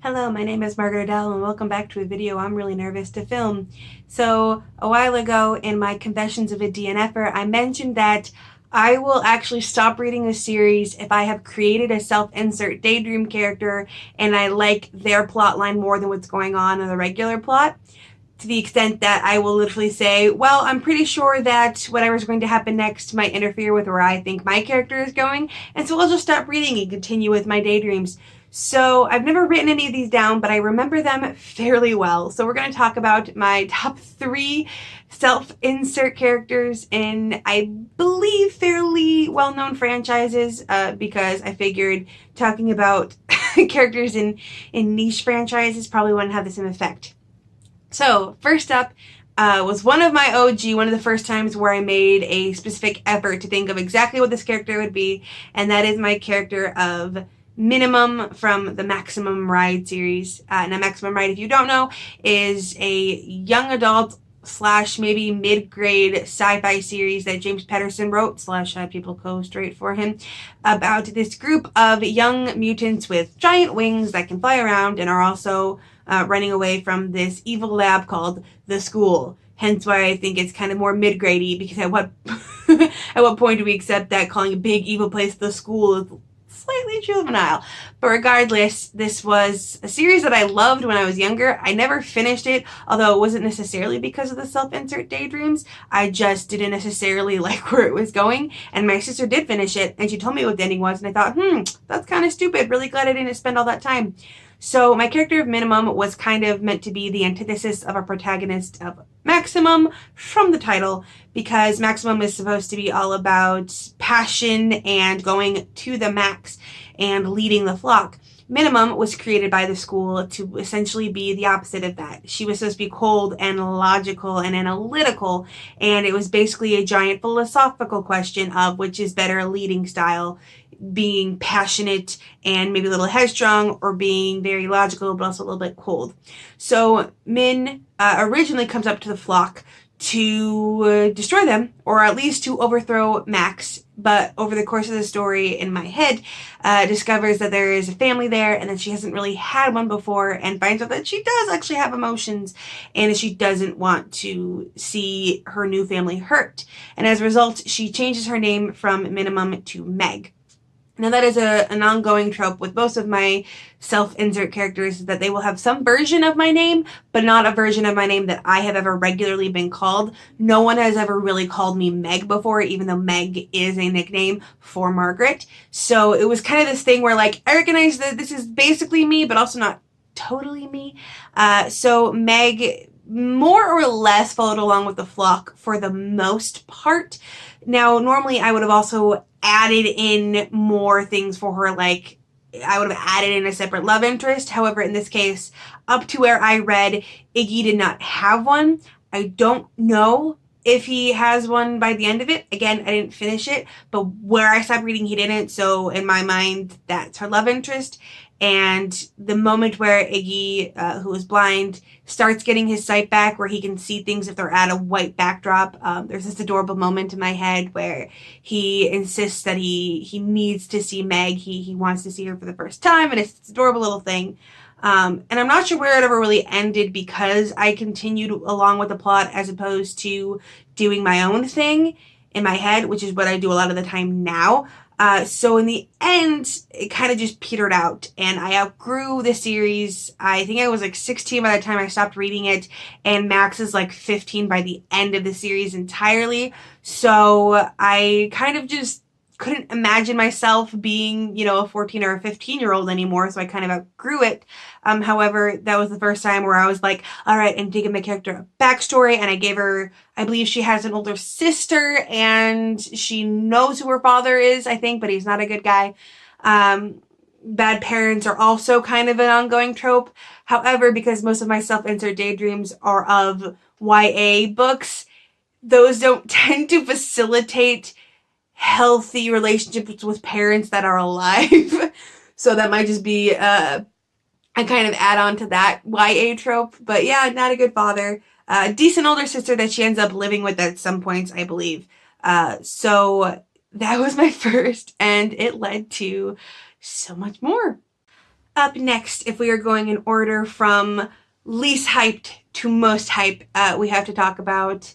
Hello, my name is Margaret Adele and welcome back to a video I'm really nervous to film. So, a while ago in my Confessions of a DNFer, I mentioned that I will actually stop reading a series if I have created a self-insert daydream character and I like their plotline more than what's going on in the regular plot. To the extent that I will literally say, well, I'm pretty sure that whatever's going to happen next might interfere with where I think my character is going, and so I'll just stop reading and continue with my daydreams. So I've never written any of these down, but I remember them fairly well. So we're going to talk about my top 3 self-insert characters in, I believe, fairly well-known franchises, because I figured talking about characters in niche franchises probably wouldn't have the same effect. So first up was one of my one of the first times where I made a specific effort to think of exactly what this character would be, and that is my character of Minimum from the Maximum Ride series. Now, Maximum Ride, if you don't know, is a young adult / maybe mid-grade sci-fi series that James Patterson wrote / people go straight for him, about this group of young mutants with giant wings that can fly around and are also running away from this evil lab called the School. Hence why I think it's kind of more mid-grade-y, because at what at what point do we accept that calling a big evil place the School is slightly juvenile? But regardless, this was a series that I loved when I was younger. I never finished it, although it wasn't necessarily because of the self-insert daydreams. I just didn't necessarily like where it was going, and my sister did finish it, and she told me what the ending was, and I thought, that's kind of stupid. Really glad I didn't spend all that time. So my character of Minimum was kind of meant to be the antithesis of our protagonist of Maximum from the title, because Maximum is supposed to be all about passion and going to the max and leading the flock. Minimum was created by the School to essentially be the opposite of that. She was supposed to be cold and logical and analytical, and it was basically a giant philosophical question of which is better leading style, being passionate and maybe a little headstrong, or being very logical but also a little bit cold. So Min originally comes up to the flock to destroy them, or at least to overthrow Max, but over the course of the story in my head, discovers that there is a family there and that she hasn't really had one before, and finds out that she does actually have emotions and that she doesn't want to see her new family hurt. And as a result, she changes her name from Minimum to Meg. Now, that is an ongoing trope with most of my self-insert characters, that they will have some version of my name, but not a version of my name that I have ever regularly been called. No one has ever really called me Meg before, even though Meg is a nickname for Margaret. So it was kind of this thing where, like, I recognize that this is basically me, but also not totally me. So Meg more or less followed along with the flock for the most part. Now, normally I would have also added in more things for her, like I would have added in a separate love interest. However, in this case, up to where I read, Iggy did not have one. I don't know if he has one by the end of it. Again, I didn't finish it, but where I stopped reading, he didn't. So in my mind, that's her love interest. And the moment where Iggy, who is blind, starts getting his sight back, where he can see things if they're at a white backdrop, there's this adorable moment in my head where he insists that he needs to see Meg. He wants to see her for the first time, and it's this adorable little thing. And I'm not sure where it ever really ended, because I continued along with the plot as opposed to doing my own thing in my head, which is what I do a lot of the time now. So in the end, it kind of just petered out, and I outgrew the series. I think I was like 16 by the time I stopped reading it, and Max is like 15 by the end of the series entirely. So I kind of just couldn't imagine myself being, a 14 or a 15-year-old anymore, so I kind of outgrew it. However, that was the first time where I was like, all right, I'm digging my character a backstory, and I gave her, I believe she has an older sister, and she knows who her father is, I think, but he's not a good guy. Bad parents are also kind of an ongoing trope. However, because most of my self-insert daydreams are of YA books, those don't tend to facilitate healthy relationships with parents that are alive. So that might just be a kind of add on to that YA trope. But yeah, not a good father. Decent older sister that she ends up living with at some points, I believe. So that was my first, and it led to so much more. Up next, if we are going in order from least hyped to most hype, we have to talk about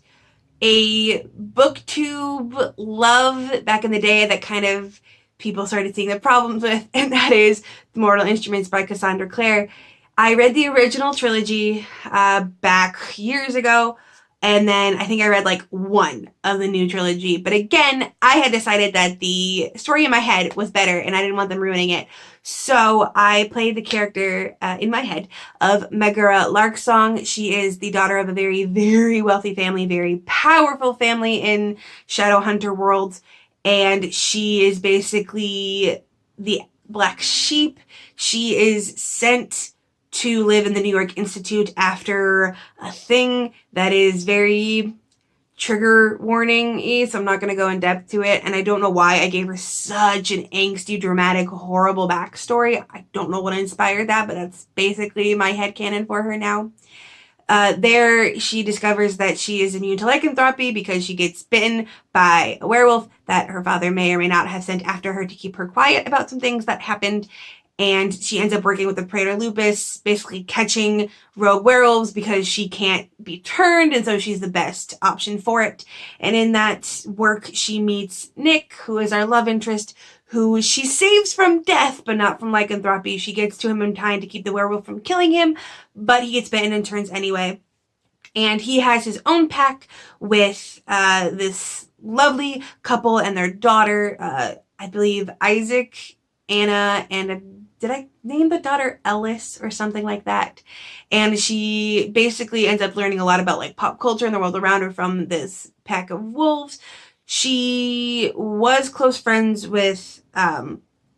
a booktube love back in the day that kind of people started seeing the problems with, and that is The Mortal Instruments by Cassandra Clare. I read the original trilogy back years ago, and then I think I read like one of the new trilogy. But again, I had decided that the story in my head was better, and I didn't want them ruining it. So I played the character in my head of Megara Larksong. She is the daughter of a very, very wealthy family, very powerful family in Shadowhunter worlds. And she is basically the black sheep. She is sent to live in the New York Institute after a thing that is very trigger warning-y, so I'm not going to go in depth to it, and I don't know why I gave her such an angsty, dramatic, horrible backstory. I don't know what inspired that, but that's basically my headcanon for her now. There, she discovers that she is immune to lycanthropy because she gets bitten by a werewolf that her father may or may not have sent after her to keep her quiet about some things that happened. And she ends up working with the Praetor Lupus, basically catching rogue werewolves because she can't be turned, and so she's the best option for it. And in that work, she meets Nick, who is our love interest, who she saves from death, but not from lycanthropy. She gets to him in time to keep the werewolf from killing him, but he gets bitten and turns anyway. And he has his own pack with this lovely couple and their daughter, I believe Isaac, Anna, and did I name the daughter Ellis or something like that? And she basically ends up learning a lot about like pop culture and the world around her from this pack of wolves. She was close friends with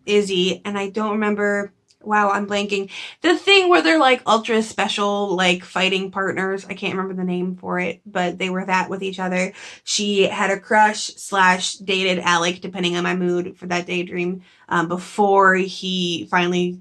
Izzy, and I don't remember, wow, I'm blanking, the thing where they're like ultra special like fighting partners. I can't remember the name for it, but they were that with each other. She had a crush / dated Alec, depending on my mood for that daydream, before he finally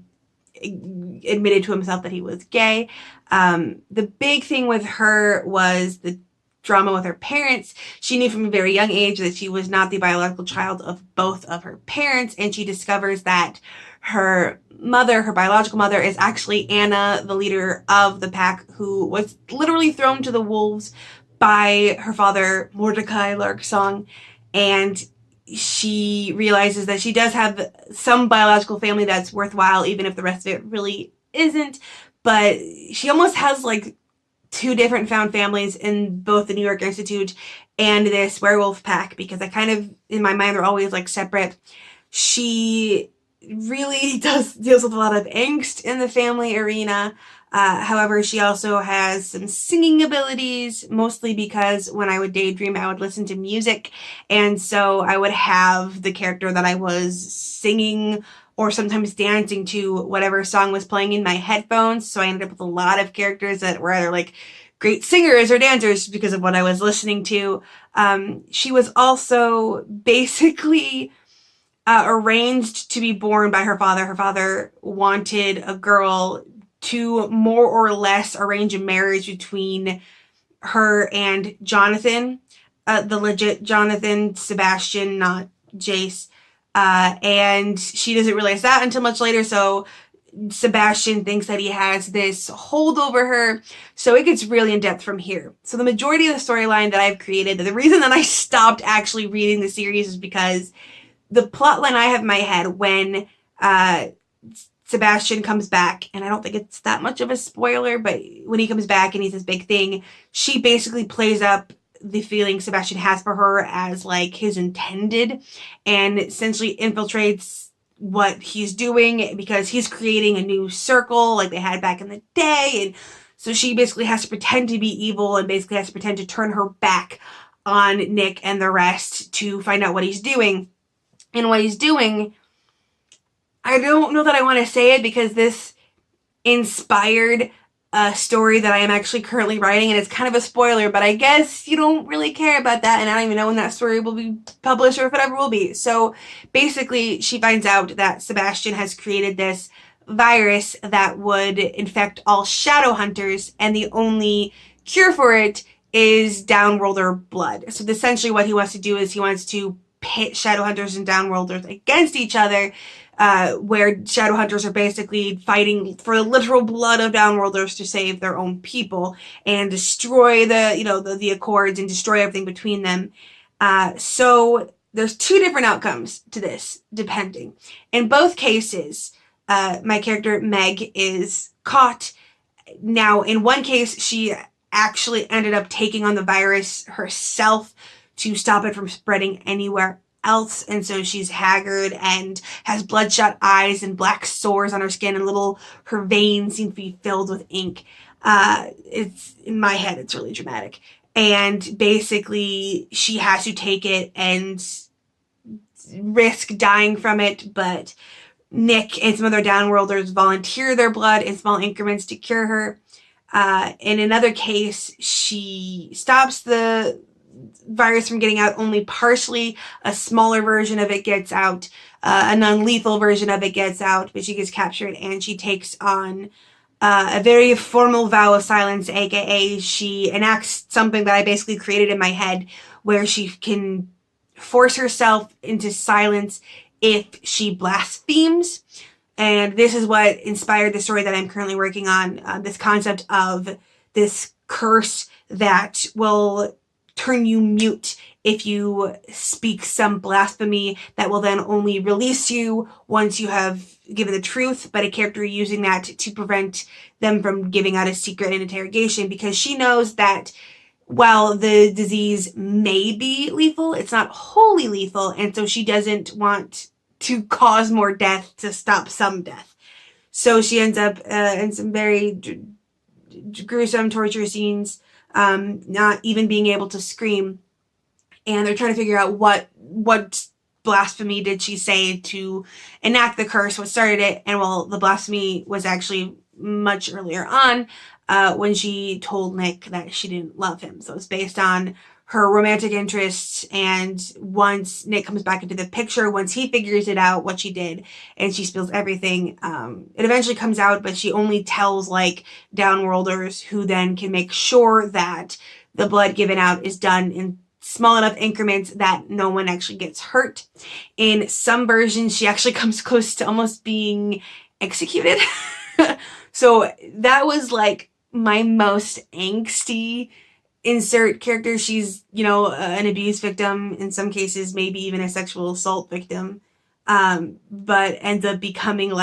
admitted to himself that he was gay. The big thing with her was the drama with her parents. She knew from a very young age that she was not the biological child of both of her parents, and she discovers that her mother, her biological mother, is actually Anna, the leader of the pack, who was literally thrown to the wolves by her father, Mordecai Larksong. And she realizes that she does have some biological family that's worthwhile, even if the rest of it really isn't. But she almost has like two different found families in both the New York Institute and this werewolf pack, because I kind of, in my mind, they're always like separate. She really deals with a lot of angst in the family arena. However, she also has some singing abilities, mostly because when I would daydream, I would listen to music. And so I would have the character that I was singing or sometimes dancing to whatever song was playing in my headphones. So I ended up with a lot of characters that were either like great singers or dancers because of what I was listening to. She was also basically arranged to be born by her father. Her father wanted a girl to more or less arrange a marriage between her and Jonathan, the legit Jonathan, Sebastian, not Jace. And she doesn't realize that until much later, so Sebastian thinks that he has this hold over her. So it gets really in depth from here. So the majority of the storyline that I've created, the reason that I stopped actually reading the series is because the plotline I have in my head when Sebastian comes back, and I don't think it's that much of a spoiler, but when he comes back and he's this big thing, she basically plays up the feeling Sebastian has for her as like his intended, and essentially infiltrates what he's doing because he's creating a new circle like they had back in the day. And so she basically has to pretend to be evil and basically has to pretend to turn her back on Nick and the rest to find out what he's doing. And what he's doing, I don't know that I want to say it because this inspired a story that I am actually currently writing, and it's kind of a spoiler, but I guess you don't really care about that, and I don't even know when that story will be published or if it ever will be. So basically, she finds out that Sebastian has created this virus that would infect all shadow hunters, and the only cure for it is downworlder blood. So essentially what he wants to do is he wants to pit shadow hunters and downworlders against each other, where shadow hunters are basically fighting for the literal blood of downworlders to save their own people and destroy the accords and destroy everything between them. So there's two different outcomes to this, depending. In both cases, my character Meg is caught. Now, in one case, she actually ended up taking on the virus herself to stop it from spreading anywhere else, and so she's haggard and has bloodshot eyes and black sores on her skin, and her veins seem to be filled with ink. It's in my head, it's really dramatic. And basically, she has to take it and risk dying from it, but Nick and some other downworlders volunteer their blood in small increments to cure her. In another case, she stops the virus from getting out only partially. A smaller version of it gets out. A non-lethal version of it gets out, but she gets captured and she takes on a very formal vow of silence, aka she enacts something that I basically created in my head where she can force herself into silence if she blasphemes. And this is what inspired the story that I'm currently working on, this concept of this curse that will turn you mute if you speak some blasphemy that will then only release you once you have given the truth, but a character using that to prevent them from giving out a secret in interrogation, because she knows that while the disease may be lethal, it's not wholly lethal, and so she doesn't want to cause more death to stop some death. So she ends up in some very gruesome torture scenes, not even being able to scream. And they're trying to figure out what blasphemy did she say to enact the curse, what started it. And well, the blasphemy was actually much earlier on, when she told Nick that she didn't love him. So it's based on her romantic interests, and once Nick comes back into the picture, once he figures it out what she did and she spills everything, it eventually comes out, but she only tells downworlders, who then can make sure that the blood given out is done in small enough increments that no one actually gets hurt. In some versions, she actually comes close to almost being executed. So that was my most angsty insert character. She's, an abuse victim, in some cases, maybe even a sexual assault victim, but ends up becoming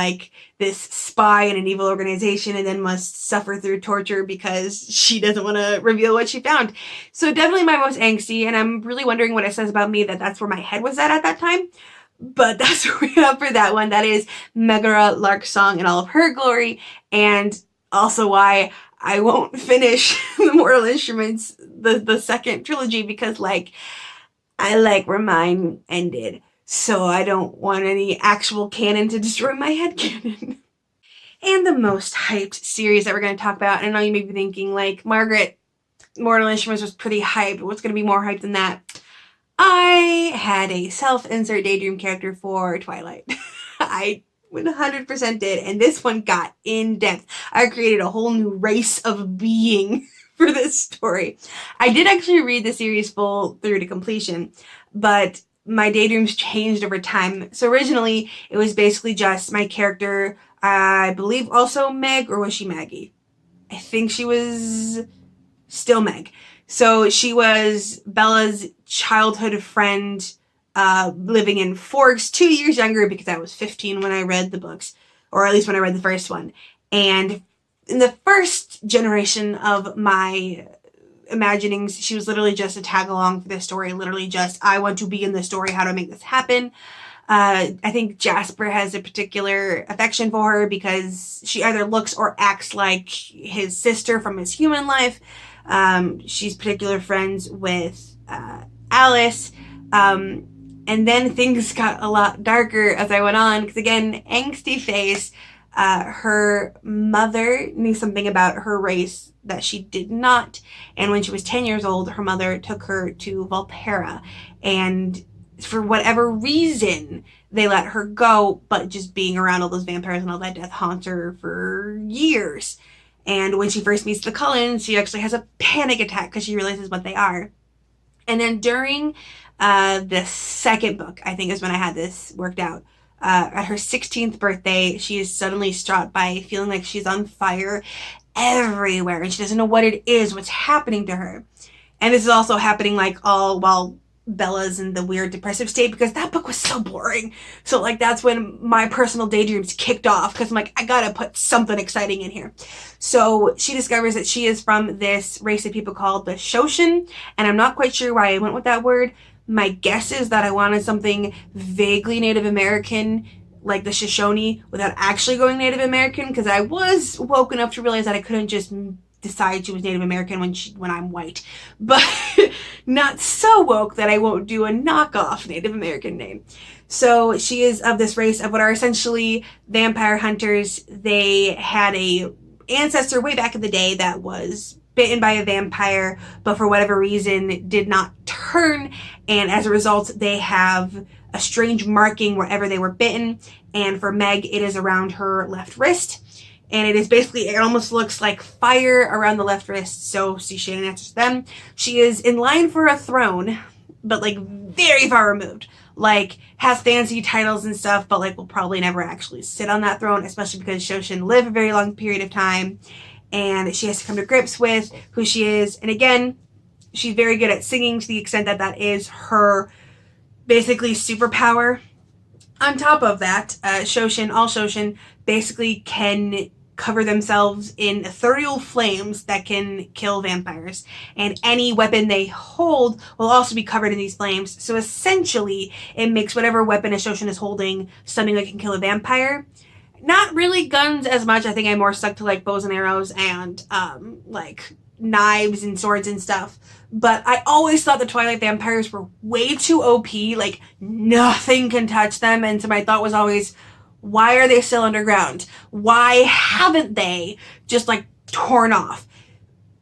this spy in an evil organization and then must suffer through torture because she doesn't want to reveal what she found. So definitely my most angsty, and I'm really wondering what it says about me that that's where my head was at that time. But that's where we have for that one. That is Megara Larksong in all of her glory, and also why I won't finish the Mortal Instruments, the second trilogy, because I like where mine ended. So I don't want any actual canon to destroy my head canon. And the most hyped series that we're going to talk about, and I know you may be thinking, Margaret, Mortal Instruments was pretty hyped. What's going to be more hyped than that? I had a Self-Insert Daydream character for Twilight. I 100% did, and this one got in depth. I created a whole new race of being for this story. I did actually read the series full through to completion, but my daydreams changed over time. So originally, it was basically just my character, I believe also Meg, or was she Maggie? I think she was still Meg. So she was Bella's childhood friend, living in Forks, 2 years younger, because I was 15 when I read the books, or at least when I read the first one. And in the first generation of my imaginings, she was literally just a tag along for this story, literally just, I want to be in the story, how to make this happen. I think Jasper has a particular affection for her because she either looks or acts like his sister from his human life. She's particular friends with Alice. And then things got a lot darker as I went on, because again, angsty face. Her mother knew something about her race that she did not, and when she was 10 years old, her mother took her to Valpera, and for whatever reason, they let her go, but just being around all those vampires and all that death haunts her for years. And when she first meets the Cullens, she actually has a panic attack because she realizes what they are. And then during the second book, I think is when I had this worked out, At her 16th birthday, she is suddenly struck by feeling like she's on fire everywhere, and she doesn't know what it is, what's happening to her. And this is also happening like all while Bella's in the weird depressive state, because that book was so boring. So like that's when my personal daydreams kicked off, because I'm like, I gotta put something exciting in here. So she discovers that she is from this race of people called the Shoshin, and I'm not quite sure why I went with that word. My guess is that I wanted something vaguely Native American, like the Shoshone, without actually going Native American, because I was woke enough to realize that I couldn't just decide she was Native American when I'm white, but not so woke that I won't do a knockoff Native American name. So she is of this race of what are essentially vampire hunters. They had a ancestor way back in the day that was bitten by a vampire, but for whatever reason did not turn, and as a result they have a strange marking wherever they were bitten, and for Meg it is around her left wrist. And it is basically, it almost looks like fire around the left wrist. So Shannon answers them. She is in line for a throne, but like very far removed. Like has fancy titles and stuff, but like will probably never actually sit on that throne, especially because Shoshin live a very long period of time. And she has to come to grips with who she is. And again, she's very good at singing to the extent that that is her basically superpower. On top of that, all Shoshin basically can cover themselves in ethereal flames that can kill vampires, and any weapon they hold will also be covered in these flames. So essentially it makes whatever weapon a Shoshin is holding something that can kill a vampire. Not really guns as much. I think I'm more stuck to like bows and arrows and like knives and swords and stuff. But I always thought the Twilight vampires were way too OP, like nothing can touch them. And so my thought was always, why are they still underground? Why haven't they just like torn off?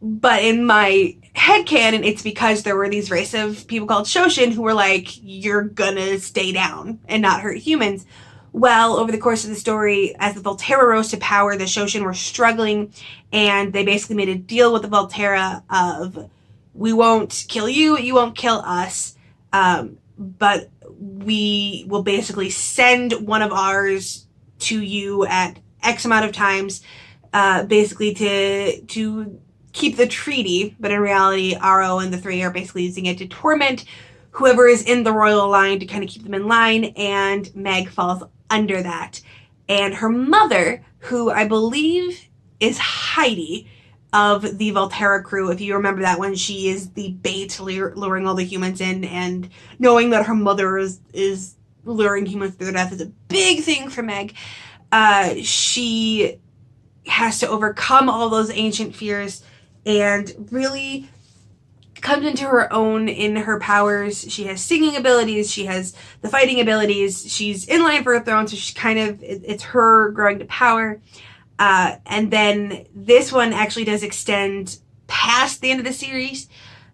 But in my headcanon, it's because there were these race of people called Shoshin who were like, you're gonna stay down and not hurt humans. Well, over the course of the story, as the Volterra rose to power, the Shoshin were struggling, and they basically made a deal with the Volterra of, we won't kill you, you won't kill us, but we will basically send one of ours to you at X amount of times, basically to keep the treaty. But in reality, Aro and the three are basically using it to torment whoever is in the royal line to kind of keep them in line, and Meg falls under that. And her mother, who I believe is Heidi of the Volterra crew, if you remember that one, she is the bait luring all the humans in, and knowing that her mother is luring humans to their death is a big thing for Meg. She has to overcome all those ancient fears and really comes into her own in her powers. She has singing abilities, she has the fighting abilities, she's in line for a throne, so she's kind of, it's her growing to power. And then this one actually does extend past the end of the series.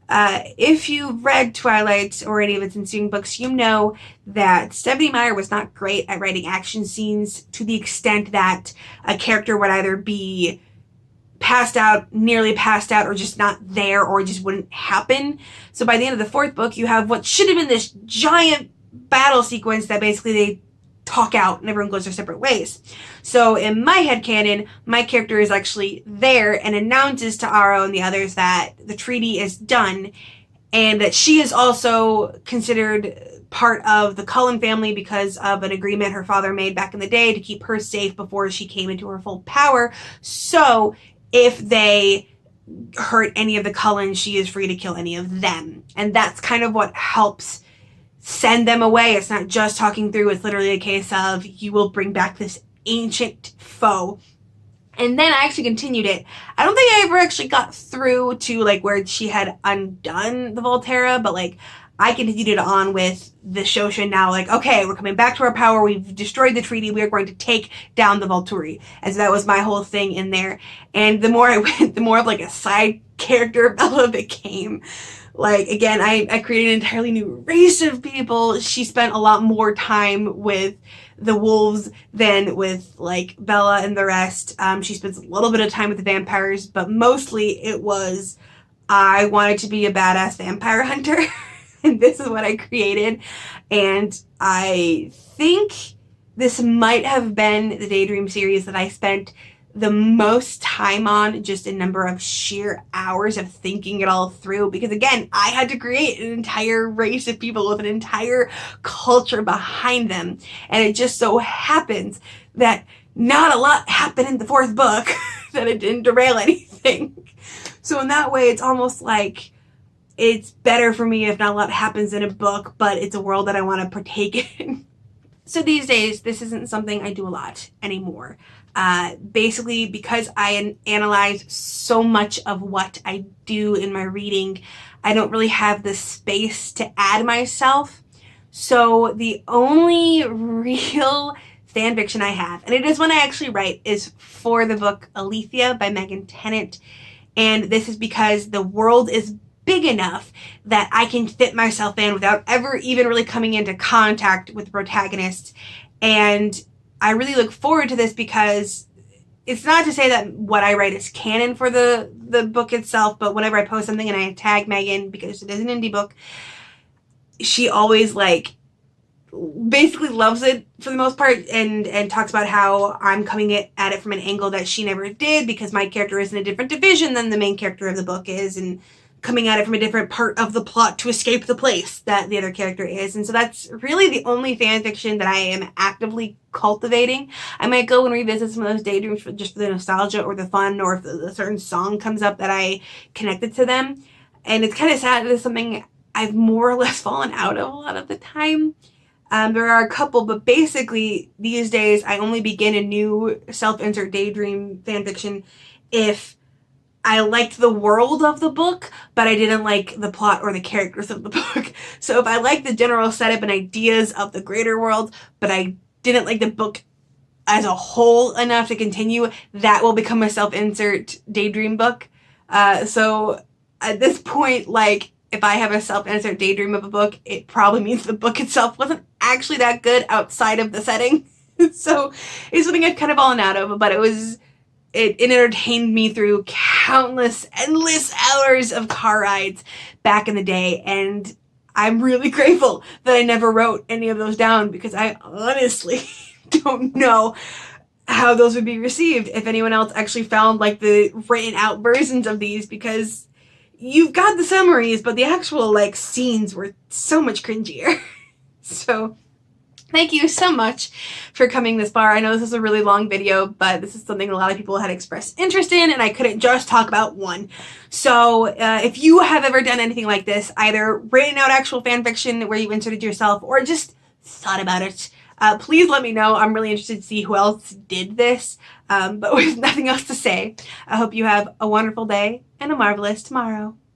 If you've read Twilight or any of its ensuing books, you know that Stephenie Meyer was not great at writing action scenes, to the extent that a character would either be passed out, nearly passed out, or just not there, or just wouldn't happen. So by the end of the fourth book, you have what should have been this giant battle sequence that basically they talk out and everyone goes their separate ways. So in my headcanon, my character is actually there and announces to Aro and the others that the treaty is done, and that she is also considered part of the Cullen family because of an agreement her father made back in the day to keep her safe before she came into her full power. So if they hurt any of the Cullens, she is free to kill any of them. And that's kind of what helps send them away. It's not just talking through, it's literally a case of, you will bring back this ancient foe. And then I actually continued it. I don't think I ever actually got through to like where she had undone the Volterra, but like I continued it on with the Shoshin now, like, okay, we're coming back to our power, we've destroyed the treaty, we are going to take down the Volturi. And so that was my whole thing in there. And the more I went, the more of like a side character Bella became. Like, again, I created an entirely new race of people. She spent a lot more time with the wolves than with like Bella and the rest. She spends a little bit of time with the vampires, but mostly it was, I wanted to be a badass vampire hunter. And this is what I created. And I think this might have been the Daydream series that I spent the most time on, just a number of sheer hours of thinking it all through, because again, I had to create an entire race of people with an entire culture behind them, and it just so happens that not a lot happened in the fourth book that it didn't derail anything. So in that way, it's almost like it's better for me if not a lot happens in a book, but it's a world that I want to partake in. So these days, this isn't something I do a lot anymore. Basically, because I analyze so much of what I do in my reading, I don't really have the space to add myself. So the only real fan fiction I have, and it is one I actually write, is for the book Aletheia by Megan Tennant. And this is because the world is big enough that I can fit myself in without ever even really coming into contact with the protagonist. And I really look forward to this because it's not to say that what I write is canon for the book itself, but whenever I post something and I tag Megan, because it is an indie book, she always basically loves it for the most part, and talks about how I'm coming at it from an angle that she never did, because my character is in a different division than the main character of the book is, and coming at it from a different part of the plot to escape the place that the other character is. And so that's really the only fan fiction that I am actively cultivating. I might go and revisit some of those daydreams just for the nostalgia or the fun, or if a certain song comes up that I connected to them. And it's kind of sad that it's something I've more or less fallen out of a lot of the time. There are a couple, but basically these days I only begin a new Self-Insert Daydream fanfiction if I liked the world of the book, but I didn't like the plot or the characters of the book. So if I like the general setup and ideas of the greater world, but I didn't like the book as a whole enough to continue, that will become a Self-Insert Daydream book. So at this point, if I have a Self-Insert Daydream of a book, it probably means the book itself wasn't actually that good outside of the setting. So it's something I've kind of fallen out of, but it entertained me through countless, endless hours of car rides back in the day, and I'm really grateful that I never wrote any of those down, because I honestly don't know how those would be received if anyone else actually found the written out versions of these, because you've got the summaries, but the actual scenes were so much cringier. So thank you so much for coming this far. I know this is a really long video, but this is something a lot of people had expressed interest in, and I couldn't just talk about one. So if you have ever done anything like this, either written out actual fan fiction where you inserted yourself or just thought about it, please let me know. I'm really interested to see who else did this. But with nothing else to say, I hope you have a wonderful day and a marvelous tomorrow.